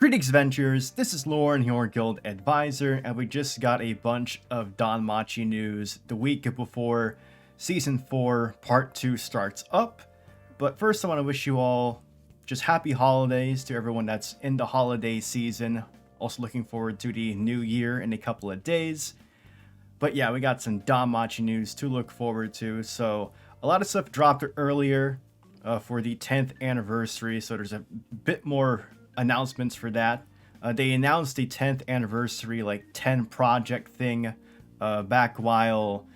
Greetings Adventurers, this is Lauren, your guild advisor, and we just got a bunch of DanMachi news the week before Season 4 Part 2 starts up. But first I want to wish you all just happy holidays to everyone that's in the holiday season. Also looking forward to the new year in a couple of days. But yeah, we got some DanMachi news to look forward to. So a lot of stuff dropped earlier for the 10th anniversary, so there's a bit more announcements for that. They announced the 10th anniversary 10 project thing back while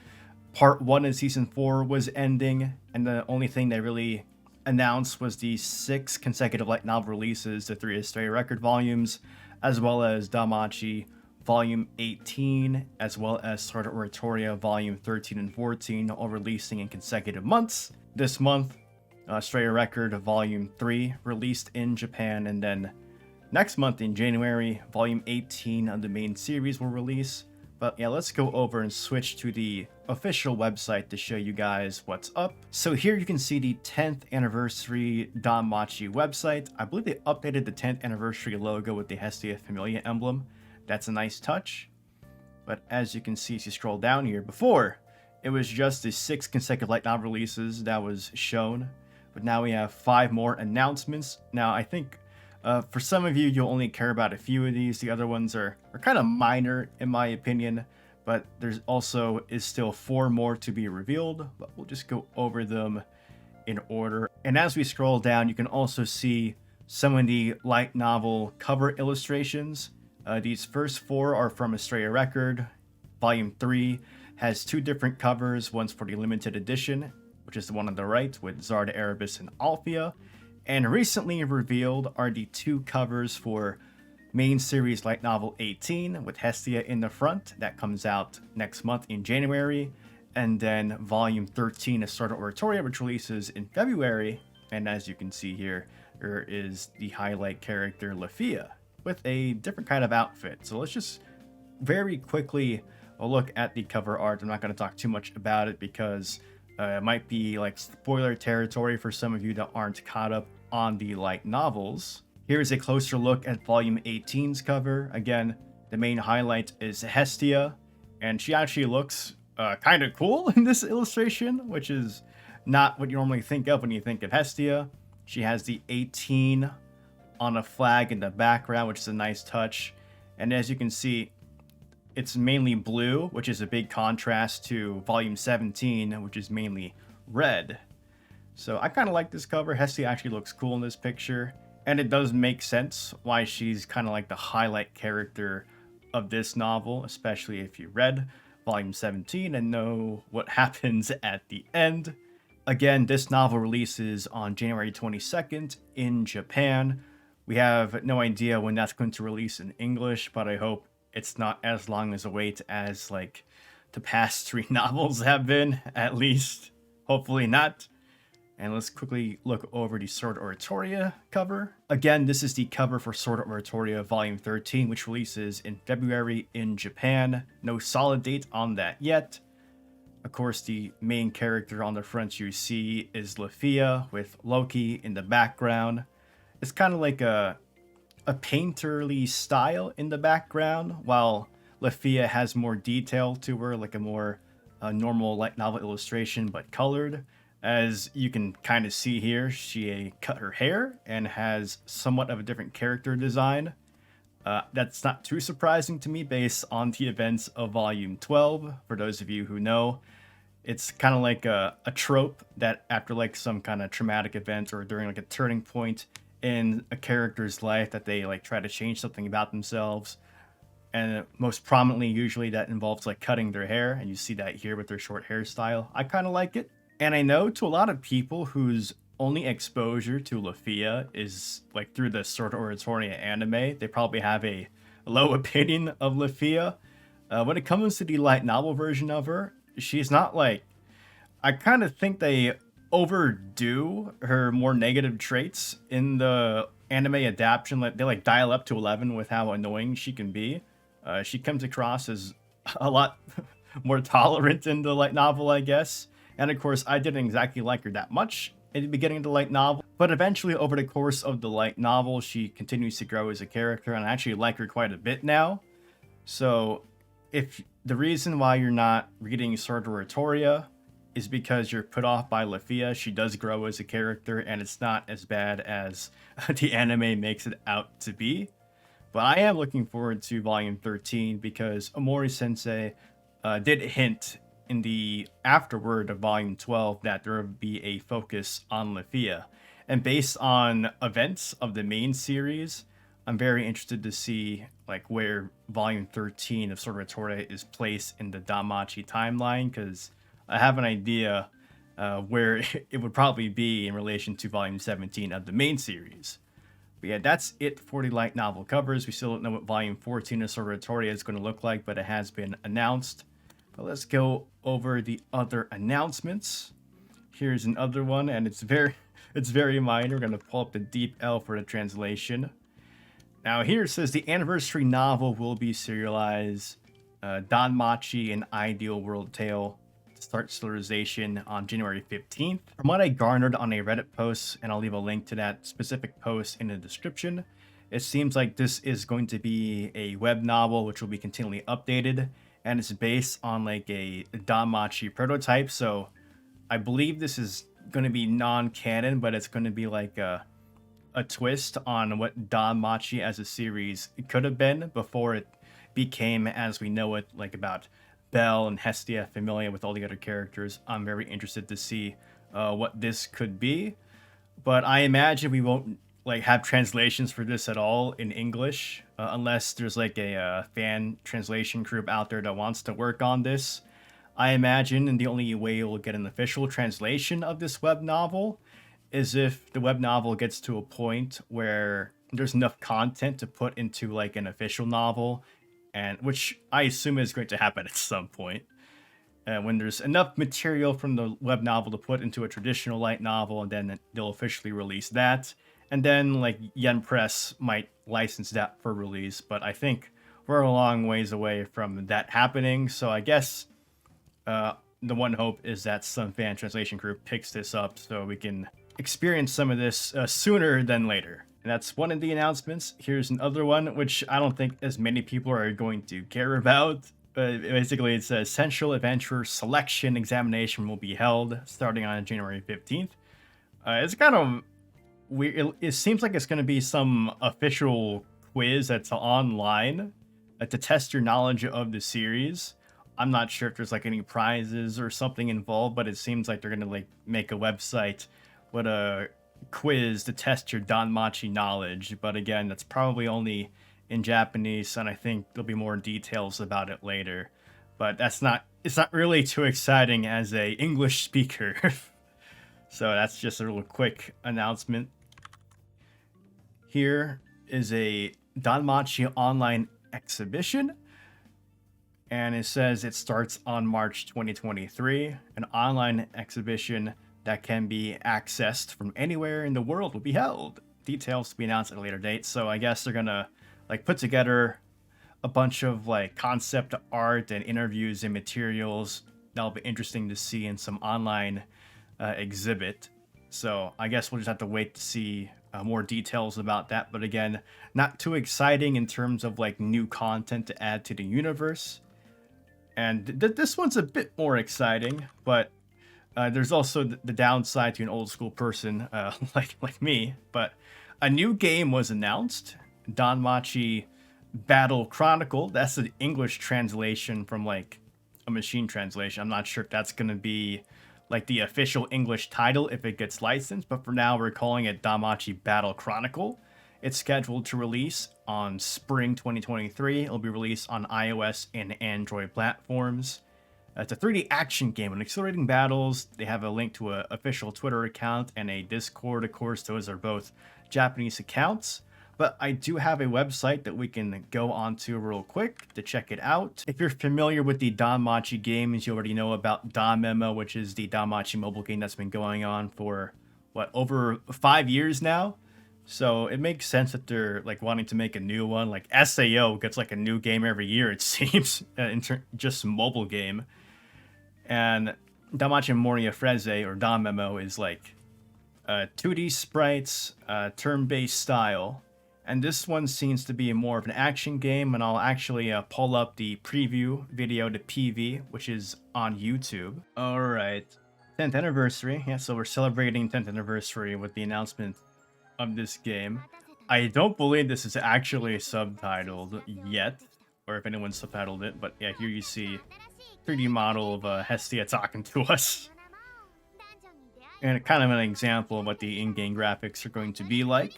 part 1 in season 4 was ending, and the only thing they really announced was the 6 consecutive light novel releases, the 3 Astrea record volumes, as well as DanMachi volume 18, as well as Sword Art Oratoria volume 13 and 14, all releasing in consecutive months. This month, Astrea Record Volume 3 released in Japan, and then next month in January, Volume 18 of the main series will release. But yeah, let's go over and switch to the official website to show you guys what's up. So here you can see the 10th anniversary DanMachi website. I believe they updated the 10th anniversary logo with the Hestia Familia emblem. That's a nice touch. But as you can see, as you scroll down here, before it was just the 6 consecutive light novel releases that was shown. But now we have 5 more announcements. Now, I think for some of you, you'll only care about a few of these. The other ones are kind of minor, in my opinion. But there's also is still 4 more to be revealed. But we'll just go over them in order. And as we scroll down, you can also see some of the light novel cover illustrations. These first 4 are from Astrea Record. Volume 3 has 2 different covers. One's for the limited edition, which is the one on the right with Zarda, Erebus, and Althea. And recently revealed are the 2 covers for main series light novel 18 with Hestia in the front. That comes out next month in January. And then volume 13 of Sword Art Oratoria, which releases in February. And as you can see here, there is the highlight character Lafia with a different kind of outfit. So let's just very quickly look at the cover art. I'm not going to talk too much about it because it might be spoiler territory for some of you that aren't caught up on the light novels. Here's a closer look at volume 18's cover. Again, the main highlight is Hestia, and she actually looks kind of cool in this illustration, which is not what you normally think of when you think of Hestia. She has the 18 on a flag in the background, which is a nice touch. And as you can see, it's mainly blue, which is a big contrast to volume 17, which is mainly red. So I kind of like this cover. Hestia actually looks cool in this picture. And it does make sense why she's kind of like the highlight character of this novel, especially if you read volume 17 and know what happens at the end. Again, this novel releases on January 22nd in Japan. We have no idea when that's going to release in English, but I hope it's not as long as a wait as the past 3 novels have been, at least. Hopefully not. And let's quickly look over the Sword Art Oratoria cover. Again, this is the cover for Sword Art Oratoria Volume 13, which releases in February in Japan. No solid date on that yet. Of course, the main character on the front you see is Lafia with Loki in the background. It's kind of like a painterly style in the background, while Lafia has more detail to her, like a more normal light novel illustration, but colored. As you can kind of see here, she cut her hair and has somewhat of a different character design. That's not too surprising to me based on the events of Volume 12. For those of you who know, it's kind of like a trope that after some kind of traumatic event or during a turning point in a character's life that they try to change something about themselves, and most prominently usually that involves cutting their hair, and you see that here with their short hairstyle. I kind of like it, and I know to a lot of people whose only exposure to Lafia is through the Sword Art Oratoria anime, they probably have a low opinion of Lafia. When it comes to the light novel version of her, she's not I kind of think they overdo her more negative traits in the anime adaptation. They dial up to 11 with how annoying she can be. She comes across as a lot more tolerant in the light novel, I guess. And of course, I didn't exactly like her that much in the beginning of the light novel, But eventually, over the course of the light novel, she continues to grow as a character, and I actually like her quite a bit now. So, if the reason why you're not reading Sword of Oratoria is because you're put off by Lafia, she does grow as a character, and it's not as bad as the anime makes it out to be. But I am looking forward to Volume 13 because Omori Sensei did hint in the afterword of Volume 12 that there would be a focus on Lafia. And based on events of the main series, I'm very interested to see like where Volume 13 of Sword of Oratoria is placed in the DanMachi timeline, because I have an idea where it would probably be in relation to Volume 17 of the main series. But yeah, that's it for the light novel covers. We still don't know what Volume 14 of Sword of Oratoria is going to look like, but it has been announced. But let's go over the other announcements. Here's another one, and it's very minor. We're going to pull up the Deep L for the translation. Now here it says the anniversary novel will be serialized. DanMachi, an Ideal World Tale, start serialization on January 15th. From what I garnered on a Reddit post, and I'll leave a link to that specific post in the description, it seems like this is going to be a web novel which will be continually updated, and it's based on like a DanMachi prototype. So I believe this is going to be non-canon, but it's going to be like a twist on what DanMachi as a series could have been before it became as we know it, like about Belle and Hestia, familiar with all the other characters. I'm very interested to see what this could be, but I imagine we won't like have translations for this at all in English unless there's like a fan translation group out there that wants to work on this. I imagine, and the only way we'll get an official translation of this web novel is if the web novel gets to a point where there's enough content to put into like an official novel, and which I assume is going to happen at some point. When there's enough material from the web novel to put into a traditional light novel, and then they'll officially release that. And then like Yen Press might license that for release, but I think we're a long ways away from that happening. So I guess the one hope is that some fan translation group picks this up so we can experience some of this sooner than later. And that's one of the announcements. Here's another one, which I don't think as many people are going to care about. Basically, it's a Essential Adventure Selection Examination will be held starting on January 15th. It's kind of weird. It seems like it's going to be some official quiz that's online to test your knowledge of the series. I'm not sure if there's like any prizes or something involved, but it seems like they're going to like make a website with a quiz to test your DanMachi knowledge. But again, that's probably only in Japanese, and I think there'll be more details about it later. But it's not really too exciting as a English speaker. So that's just a little quick announcement. Here is a DanMachi online exhibition, and it says it starts on March 2023. An online exhibition that can be accessed from anywhere in the world will be held. Details to be announced at a later date. So I guess they're gonna like put together a bunch of like concept art and interviews and materials that'll be interesting to see in some online exhibit. So I guess we'll just have to wait to see more details about that. But again, not too exciting in terms of like new content to add to the universe. And this one's a bit more exciting, but there's also the downside to an old school person like me. But a new game was announced, DanMachi Battle Chronicle. That's the English translation from like a machine translation. I'm not sure if that's going to be like the official English title if it gets licensed, but for now we're calling it DanMachi Battle Chronicle. It's scheduled to release on spring 2023. It'll be released on iOS and Android platforms. It's a 3D action game with accelerating battles. They have a link to an official Twitter account and a Discord. Of course, those are both Japanese accounts. But I do have a website that we can go onto real quick to check it out. If you're familiar with the DanMachi games, you already know about DanMemo, which is the DanMachi mobile game that's been going on for, over 5 years now? So it makes sense that they're like wanting to make a new one. Like SAO gets like a new game every year, it seems, just mobile game. And DanMachi Moria Freze, or DanMemo, is like 2D sprites, turn-based style. And this one seems to be more of an action game, and I'll actually pull up the preview video to PV, which is on YouTube. Alright, 10th anniversary. Yeah, so we're celebrating 10th anniversary with the announcement of this game. I don't believe this is actually subtitled yet, or if anyone subtitled it, but yeah, here you see 3D model of Hestia talking to us. And kind of an example of what the in-game graphics are going to be like.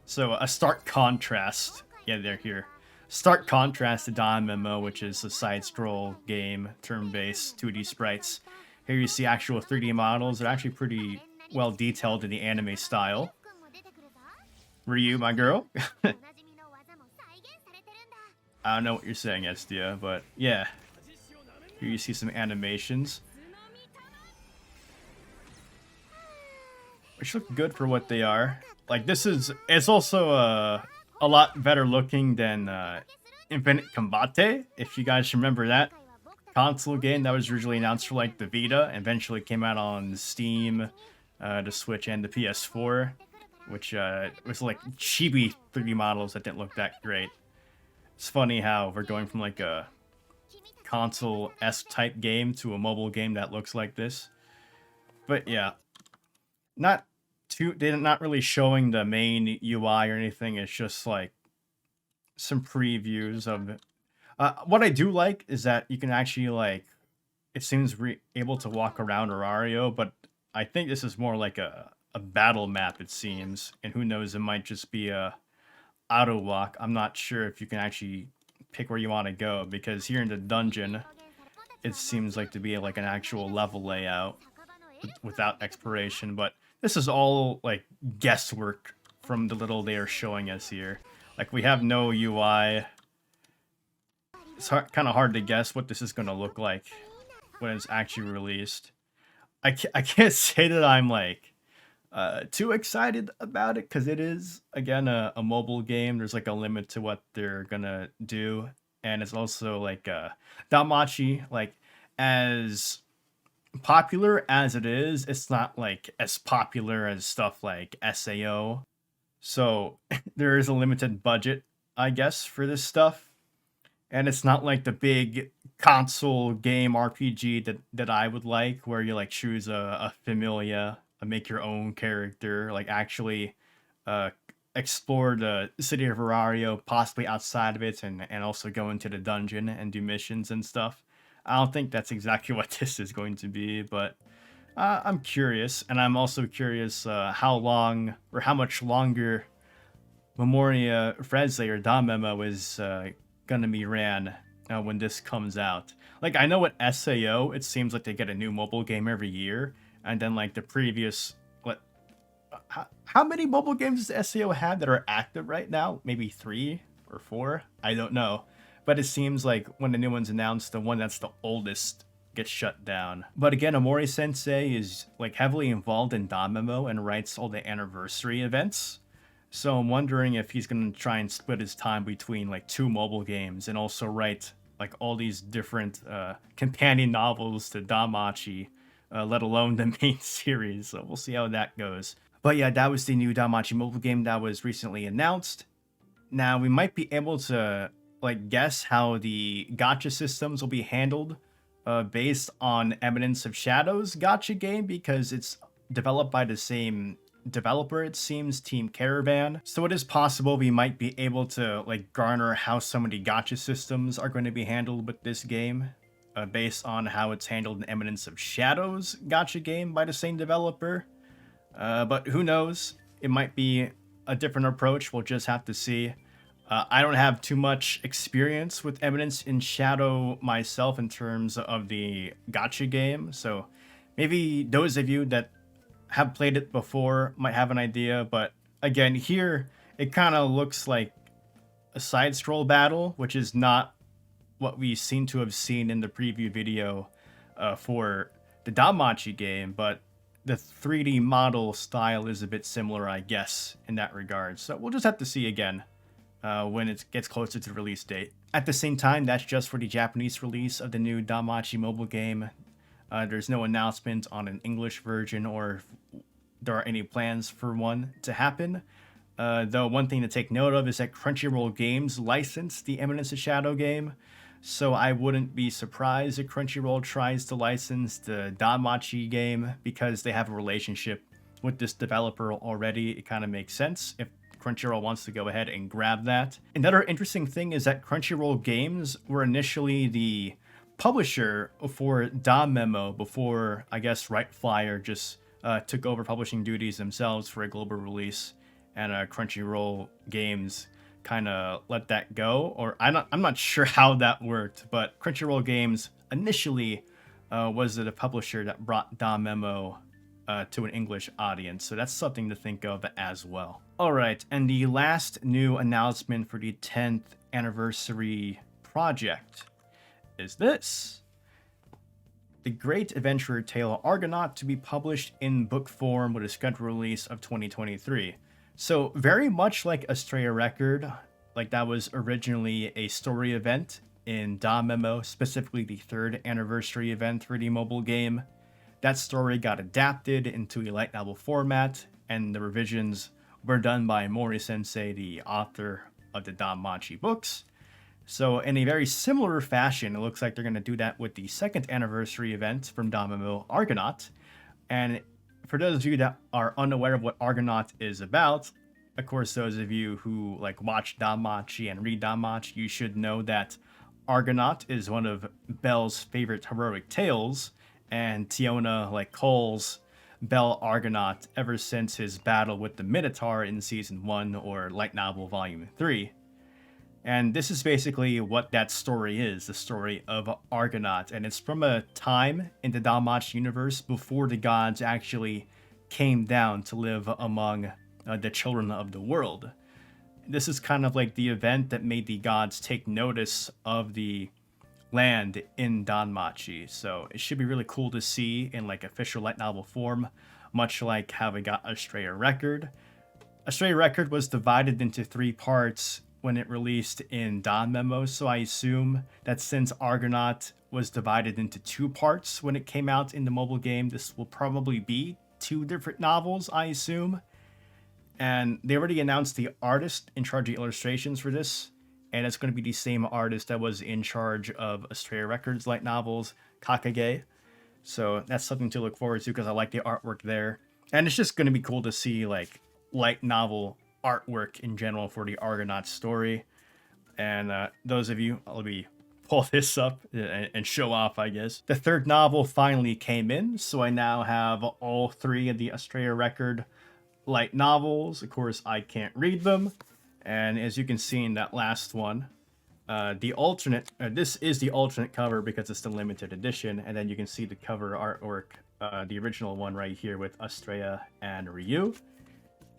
So a stark contrast, yeah, they're here. Stark contrast to DanMemo, which is a side-scroll game, turn-based 2D sprites. Here you see actual 3D models. They're actually pretty well detailed in the anime style. Ryu, my girl. I don't know what you're saying, Astrea, but yeah. Here you see some animations, which look good for what they are. Like, it's also a lot better looking than Infinite Combate, if you guys remember that console game that was originally announced for like the Vita and eventually came out on Steam, the Switch, and the PS4, which was like chibi 3D models that didn't look that great. It's funny how we're going from like a console-esque type game to a mobile game that looks like this. But yeah, they're not really showing the main UI or anything. It's just like some previews of it. What I do like is that you can actually, like, it seems able to walk around Oratoria, but I think this is more like a battle map, it seems. And who knows, it might just be a auto walk. I'm not sure if you can actually pick where you want to go, because here in the dungeon, it seems like to be like an actual level layout without exploration, but this is all like guesswork from the little they are showing us here. Like, we have no UI. It's kind of hard to guess what this is going to look like when it's actually released. I can't say that I'm like too excited about it, because it is, again, a mobile game. There's like a limit to what they're gonna do, and it's also like DanMachi, like, as popular as it is, it's not like as popular as stuff like SAO. So there is a limited budget, I guess, for this stuff. And it's not like the big console game RPG that I would like, where you like choose a familia, make your own character, like actually explore the city of Oratoria, possibly outside of it, and also go into the dungeon and do missions and stuff. I don't think that's exactly what this is going to be, but I'm curious, and I'm also curious how long or how much longer Memoria Frezze or DanMemo is gonna be ran when this comes out. Like, I know with SAO, it seems like they get a new mobile game every year, and then like the previous, how many mobile games does SAO have that are active right now? Maybe 3 or 4? I don't know. But it seems like when the new one's announced, the one that's the oldest gets shut down. But again, Omori Sensei is like heavily involved in DanMemo and writes all the anniversary events. So I'm wondering if he's going to try and split his time between like 2 mobile games and also write like all these different companion novels to DanMachi, let alone the main series. So we'll see how that goes. But yeah, that was the new DanMachi mobile game that was recently announced. Now, we might be able to like guess how the gacha systems will be handled based on Eminence of Shadows gacha game, because it's developed by the same developer, it seems, Team Caravan. So it is possible we might be able to like garner how some of the gacha systems are going to be handled with this game based on how it's handled in Eminence of Shadows gacha game by the same developer. But who knows? It might be a different approach. We'll just have to see. I don't have too much experience with Eminence in Shadow myself in terms of the gacha game, so maybe those of you that have played it before might have an idea. But again, here it kind of looks like a side scroll battle, which is not what we seem to have seen in the preview video for the DanMachi game, but the 3D model style is a bit similar, I guess, in that regard. So we'll just have to see again when it gets closer to the release date. At the same time, that's just for the Japanese release of the new DanMachi mobile game. There's no announcement on an English version or there are any plans for one to happen. Though one thing to take note of is that Crunchyroll Games licensed the Eminence of Shadow game, so I wouldn't be surprised if Crunchyroll tries to license the DanMachi game because they have a relationship with this developer already. It kind of makes sense if Crunchyroll wants to go ahead and grab that. Another interesting thing is that Crunchyroll Games were initially the publisher for DanMemo before, I guess, Rightflyer just took over publishing duties themselves for a global release, and Crunchyroll Games kind of let that go. Or I'm not sure how that worked, but Crunchyroll Games initially was the publisher that brought DanMemo to an English audience, so that's something to think of as well. Alright, and the last new announcement for the 10th anniversary project is this. The great adventure tale Argonaut to be published in book form with a scheduled release of 2023. So very much like Astrea Record, like that was originally a story event in DanMemo, specifically the 3rd anniversary event for the mobile game. That story got adapted into a light novel format, and the revisions were done by Mori Sensei, the author of the DanMachi books. So in a very similar fashion, it looks like they're going to do that with the 2nd anniversary event from DanMemo, Argonaut. And for those of you that are unaware of what Argonaut is about, of course, those of you who like watch DanMachi and read DanMachi, you should know that Argonaut is one of Bell's favorite heroic tales, and Tiona like calls Bell Argonaut ever since his battle with the Minotaur in Season 1 or Light Novel Volume 3. And this is basically what that story is, the story of Argonaut. And it's from a time in the DanMachi universe before the gods actually came down to live among the children of the world. This is kind of like the event that made the gods take notice of the land in DanMachi. So it should be really cool to see in like official light novel form, much like how we got Astrea Record. Astrea Record was divided into 3 parts when it released in DanMemo, so I assume that since Argonaut was divided into 2 parts when it came out in the mobile game, this will probably be 2 different novels, I assume. And they already announced the artist in charge of illustrations for this, and it's going to be the same artist that was in charge of Astrea Records light novels, Kakage. So that's something to look forward to because I like the artwork there. And it's just going to be cool to see like light novel artwork in general for the Argonaut story. And those of you, let me pull this up and show off, I guess. The 3rd novel finally came in, so I now have all 3 of the Astrea Record light novels. Of course, I can't read them. And as you can see in that last one, the alternate, this is the alternate cover because it's the limited edition. And then you can see the cover artwork, the original one right here with Astrea and Ryu.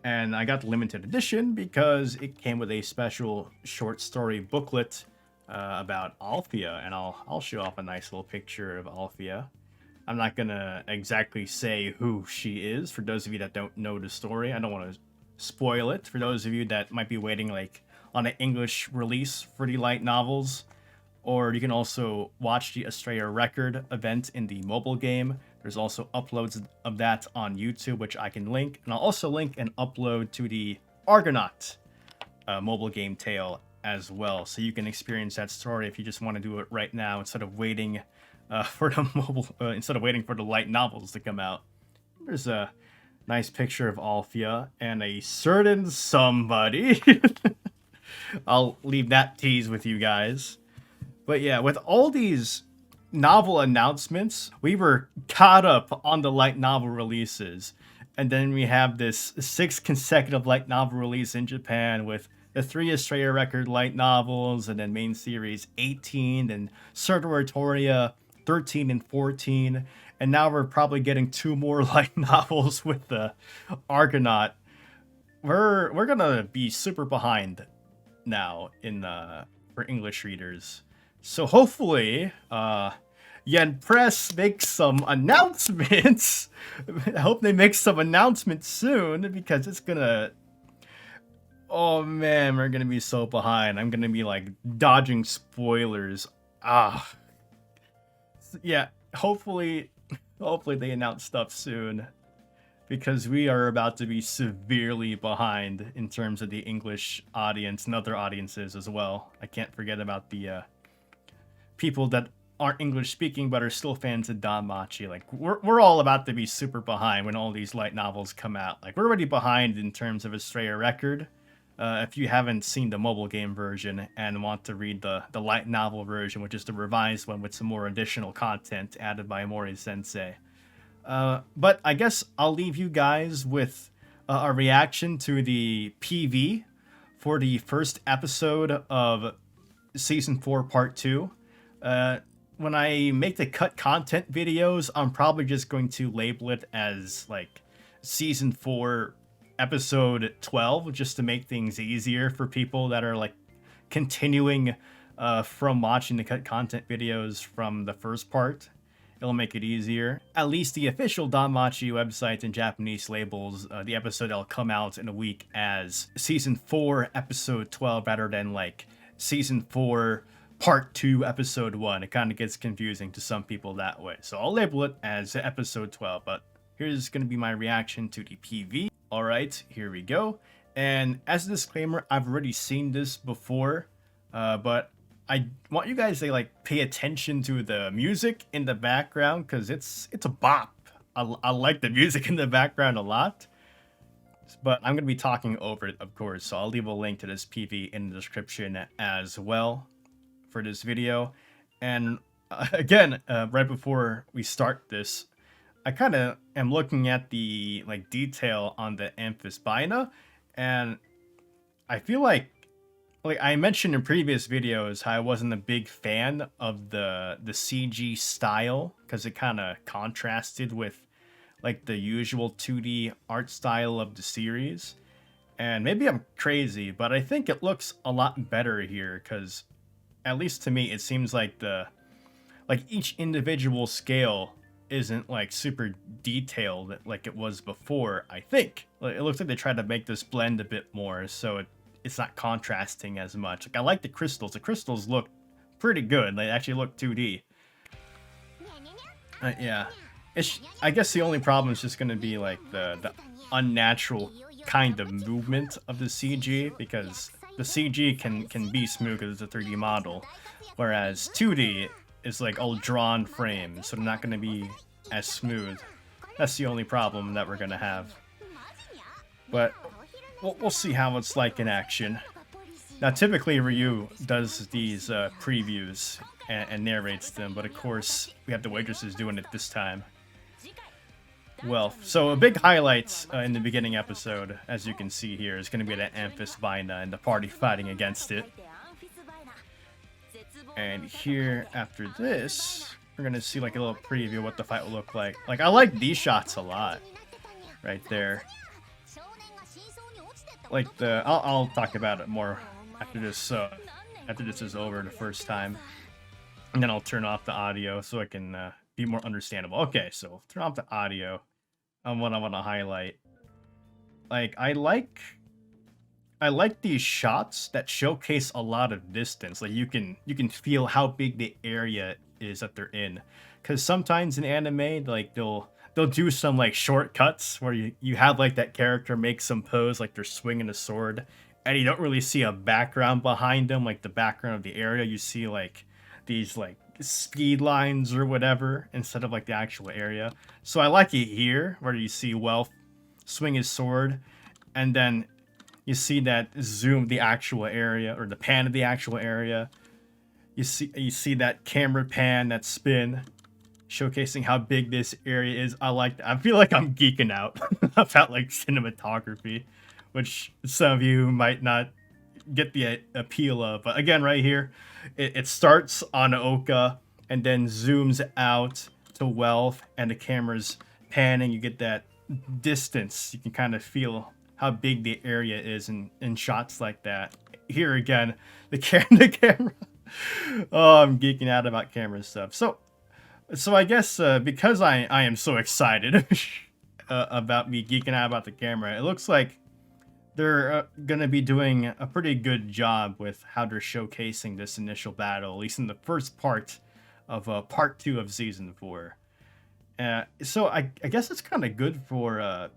And I got the limited edition because it came with a special short story booklet about Althea, and I'll show off a nice little picture of Althea. I'm not gonna exactly say who she is for those of you that don't know the story. I don't want to spoil it for those of you that might be waiting like on an English release for the light novels. Or you can also watch the Astrea Record event in the mobile game. There's also uploads of that on YouTube, which I can link. And I'll also link and upload to the Argonaut mobile game tale as well. So you can experience that story if you just want to do it right now instead of waiting for the mobile, instead of waiting for the light novels to come out. There's a nice picture of Althea and a certain somebody. I'll leave that tease with you guys. But yeah, with all these novel announcements, we were caught up on the light novel releases. And then we have this 6th consecutive light novel release in Japan with the 3 Astrea Record light novels, and then main series 18, and Oratoria 13 and 14. And now we're probably getting 2 more light novels with the Argonaut. We're gonna be super behind now in for English readers. So hopefully, Yen Press makes some announcements. I hope they make some announcements soon because it's gonna... Oh man, we're gonna be so behind. I'm gonna be like dodging spoilers. Yeah, hopefully they announce stuff soon. because we are about to be severely behind in terms of the English audience and other audiences as well. I can't forget about the people that aren't English speaking but are still fans of DanMachi. Like we're all about to be super behind when all these light novels come out. Like we're already behind in terms of Astrea record. If you haven't seen the mobile game version and want to read the light novel version, which is the revised one with some more additional content added by Mori Sensei. But I guess I'll leave you guys with a reaction to the PV for the first episode of Season 4 Part 2. When I make the cut content videos, I'm probably just going to label it as like Season 4 Episode 12, just to make things easier for people that are like continuing from watching the cut content videos from the first part. It'll make it easier. At least the official DanMachi website and Japanese labels the episode that'll come out in a week as Season 4 Episode 12 rather than like Season 4 Part 2 Episode 1. It kind of gets confusing to some people that way. So I'll label it as Episode 12, but here's going to be my reaction to the PV. Alright, here we go. And as a disclaimer, I've already seen this before, but I want you guys to like pay attention to the music in the background because it's a bop. I like the music in the background a lot. But I'm going to be talking over it, of course, so I'll leave a link to this PV in the description as well for this video. And again, right before we start this, I kind of am looking at the like detail on the Amphis Bina, and I feel like I mentioned in previous videos how I wasn't a big fan of the CG style because it kind of contrasted with like the usual 2D art style of the series. And maybe I'm crazy, but I think it looks a lot better here because at least to me it seems like each individual scale isn't like super detailed like it was before. I think it looks like they tried to make this blend a bit more so it's not contrasting as much. Like I like the crystals look pretty good. They actually look 2D. Yeah, I guess the only problem is just gonna be like the unnatural kind of movement of the CG, because the CG can be smooth because it's a 3D model, whereas 2D is like all drawn frames, so they're not going to be as smooth. That's the only problem that we're going to have. But we'll see how it's like in action. Now, typically Ryu does these previews and narrates them, but of course we have the waitresses doing it this time. Well, so a big highlight in the beginning episode, as you can see here, is going to be the Amphis Bina and the party fighting against it. And here, after this, we're going to see like a little preview of what the fight will look like. Like, I like these shots a lot. Right there. Like I'll talk about it more after this is over the first time. And then I'll turn off the audio so I can be more understandable. Okay, so turn off the audio on what I want to highlight. Like, I like these shots that showcase a lot of distance. Like you can feel how big the area is that they're in. Because sometimes in anime, like they'll do some like shortcuts where you have like that character make some pose like they're swinging a sword, and you don't really see a background behind them, like the background of the area. You see like these like speed lines or whatever instead of like the actual area. So I like it here where you see Welf swing his sword, and then you see that zoom the actual area, or the pan of the actual area. You see that camera pan, that spin, showcasing how big this area is. I like that. I feel like I'm geeking out about like cinematography, which some of you might not get the appeal of. But again, right here, it starts on Oka and then zooms out to Welf, and the camera's panning. You get that distance. You can kind of feel how big the area is in shots like that. Here again, the camera. Oh, I'm geeking out about camera stuff. So I guess because I am so excited about me geeking out about the camera, it looks like they're gonna be doing a pretty good job with how they're showcasing this initial battle, at least in the first part of part 2 of season 4. So I guess it's kind of good for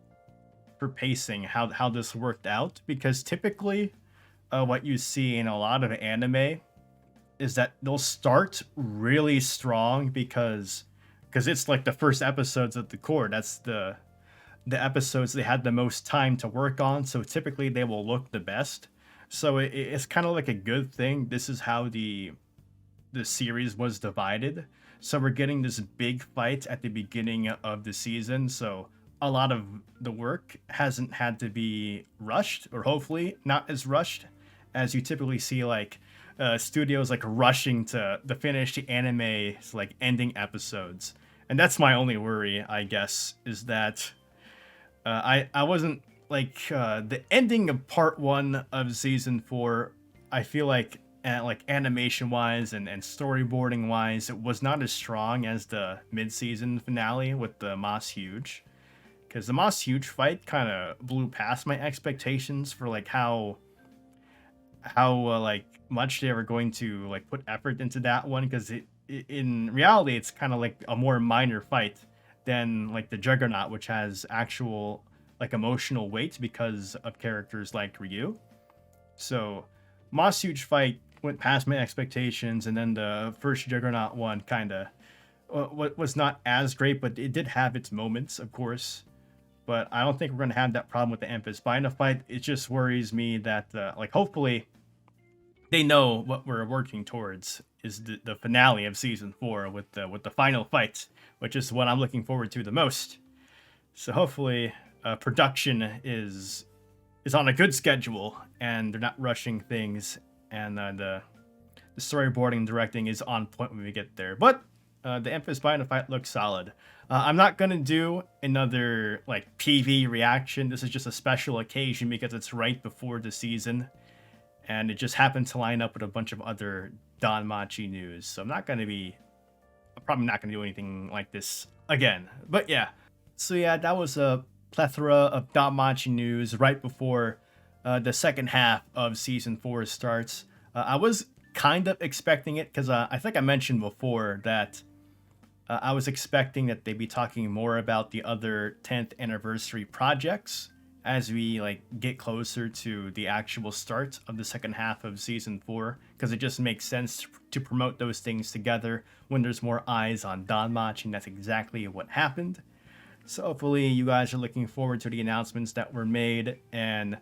pacing how this worked out, because typically what you see in a lot of anime is that they'll start really strong because it's like the first episodes of the core. That's the episodes they had the most time to work on, so typically they will look the best. So it's kind of like a good thing. This is how the series was divided. So we're getting this big fight at the beginning of the season. So a lot of the work hasn't had to be rushed, or hopefully not as rushed as you typically see, like studios like rushing to finish the anime's like ending episodes. And that's my only worry, I guess, is that I wasn't the ending of part one of season four. I feel like animation wise and storyboarding wise, it was not as strong as the mid season finale with the Moss Huge, because the Moss Huge fight kind of blew past my expectations for like how like much they were going to like put effort into that one, because in reality it's kind of like a more minor fight than like the Juggernaut, which has actual like emotional weight because of characters like Ryu. So Moss Huge fight went past my expectations, and then the first Juggernaut one kind of was not as great, but it did have its moments, of course. But I don't think we're going to have that problem with the Emphas Bina fight. It just worries me that like hopefully they know what we're working towards is the finale of season four with the final fight, which is what I'm looking forward to the most. So hopefully production is on a good schedule and they're not rushing things, and the storyboarding and directing is on point when we get there. But the Emphas Bina fight looks solid. I'm not gonna do another like PV reaction. This is just a special occasion because it's right before the season, and it just happened to line up with a bunch of other DanMachi news. So I'm probably not gonna do anything like this again. But yeah, so yeah, that was a plethora of DanMachi news right before the second half of season four starts. I was kind of expecting it because I think I mentioned before that I was expecting that they'd be talking more about the other 10th anniversary projects as we like get closer to the actual start of the second half of season four, because it just makes sense to promote those things together when there's more eyes on DanMachi, and that's exactly what happened. So hopefully you guys are looking forward to the announcements that were made, and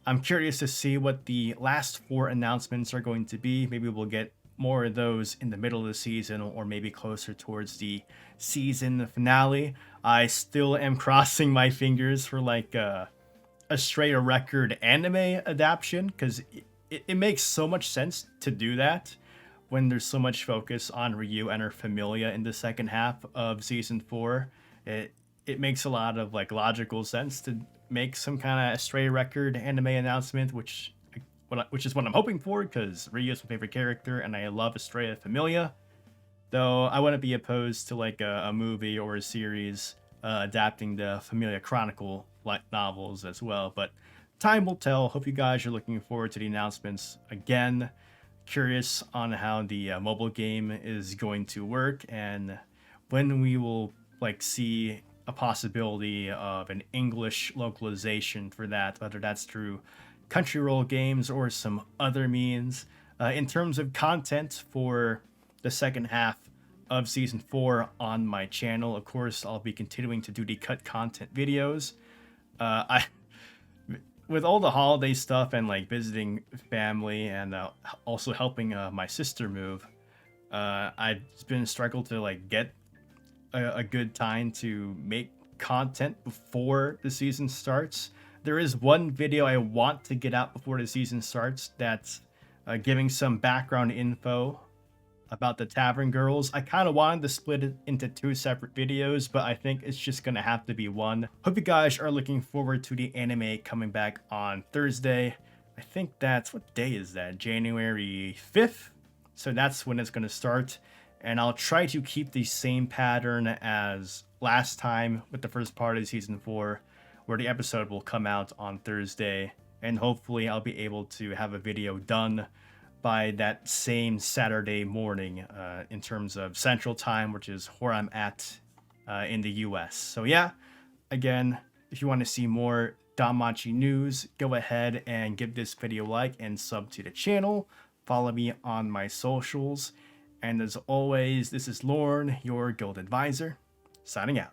I'm curious to see what the last four announcements are going to be. Maybe we'll get more of those in the middle of the season, or maybe closer towards the season finale. I still am crossing my fingers for like a Astrea record anime adaptation, because it makes so much sense to do that when there's so much focus on Ryu and her familia in the second half of season four. It makes a lot of like logical sense to make some kind of Astrea record anime announcement, which is what I'm hoping for, because Ryu is my favorite character and I love Astrea Familia. Though I wouldn't be opposed to like a movie or a series adapting the Familia Chronicle like novels as well. But time will tell. Hope you guys are looking forward to the announcements. Again, curious on how the mobile game is going to work and when we will like see a possibility of an English localization for that, whether that's through Crunchyroll games or some other means. In terms of content for the second half of season 4 on my channel, of course, I'll be continuing to do the cut content videos. I with all the holiday stuff and like visiting family and also helping my sister move, I've been struggled to like get a good time to make content before the season starts. There is one video I want to get out before the season starts that's giving some background info about the Tavern Girls. I kind of wanted to split it into 2 separate videos, but I think it's just gonna have to be one. Hope you guys are looking forward to the anime coming back on Thursday. I think what day is that? January 5th? So that's when it's gonna start. And I'll try to keep the same pattern as last time with the first part of season 4, where the episode will come out on Thursday, and hopefully I'll be able to have a video done by that same Saturday morning in terms of Central Time, which is where I'm at in the US. So yeah, again, if you want to see more DanMachi news, go ahead and give this video a like and sub to the channel. Follow me on my socials. And as always, this is Lorne, your guild advisor, signing out.